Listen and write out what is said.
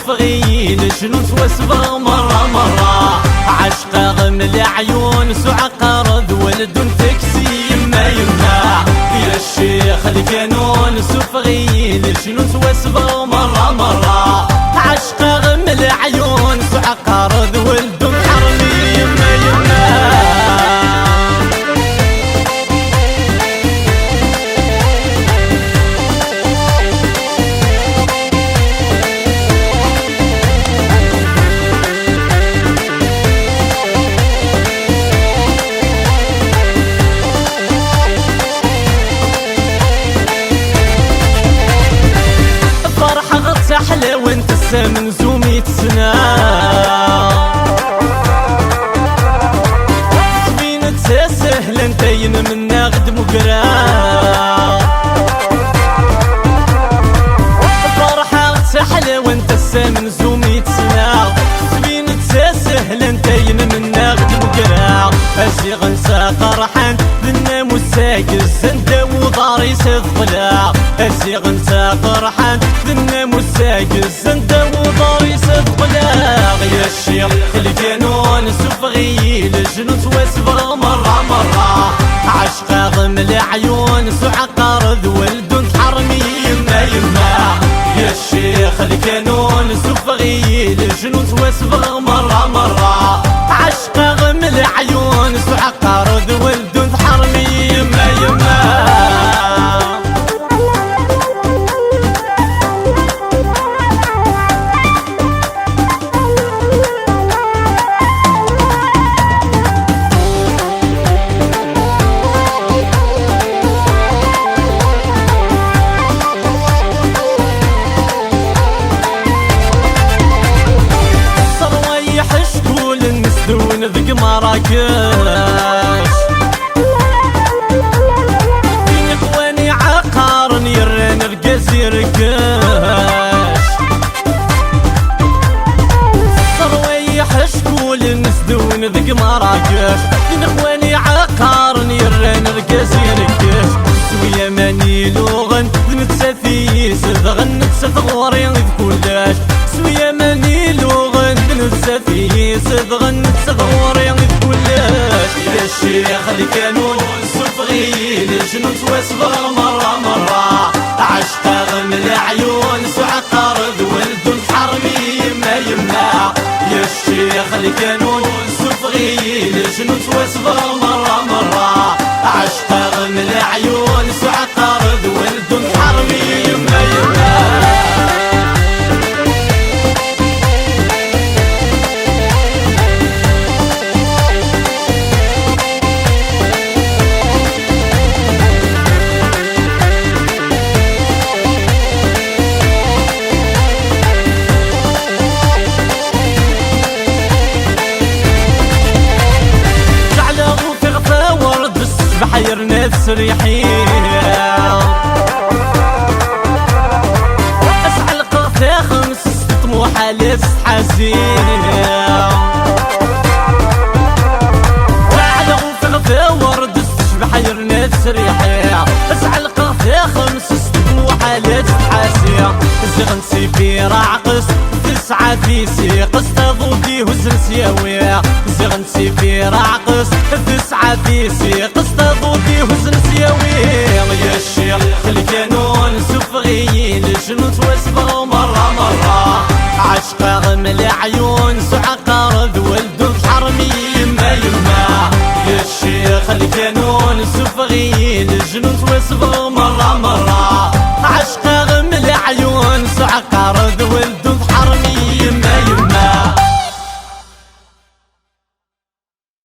سفغي الجنون واسبغ مرة مرة عشقة غم العيون سعقر ولد تكسي يما يما يا الشيخ الكانون سفغي الجنون واسبغ مرة مرة عشقة غم العيون سعقر ولد حرمي يما يما أحلى وانت من زومية سنة سبينة سهل انتين منا غد مقرا فرحة سحلة وانت من زومية سنة سبينة سهل انتين منا غد مقرا اسي غنسى فرحان بالناموس ساكس انت وضاري صدقلا اسي غنسى فرحان بالناموس ساكس انت وضاري صدقلا يا الشيخ الكانون سفغي الجنون واسبغ مرة مرة عشقة غم العيون سعقر ولد حرمي يما يما يا الشيخ الكانون سفغي الجنون واسبغ مرة مرة عشقة غم العيون سعقر ولد حرمي يما يما ذق مراكش فين اخواني عقار يرن رقاس يركش صرويح شكول نسدون ذق مراكش فين اخواني عقار يرن رقاس يركش سويا ماني لغن نتسافي سذغن نتسفغوري ذ كلاش سويا ماني لغن نتسافي سذغن نتسفغوري ذ كلاش يا الشيخ الكانون سفغي الجنون واسبغ مرة مرة عشقة غم العيون سعقر ولد حرمي يما يما يا الشيخ الكانون سفغي الجنون واسبغ مرة مرة عشقة غم العيون سعقر ولد حرمي يما يما بحير نفس ريحين اسعى القرثة خمس طموحة لبس حزين وعلى غفغفة ورد بحير نفس ريحين اسعى القرثة خمس طموحة لبس حزين زغن سيفي راعقس تسعى في سيقس تضودي وزن سياوي زغن سيفي راعقس تسعى في سيقس تضودي وزن سياوي يا الشيخ الكانون سفغي الجنون واسبغ مرة مرة عشقة غم العيون سعقر ولد حرمي يما يما يا الشيخ الكانون سفغي الجنون واسبغ مرة مرة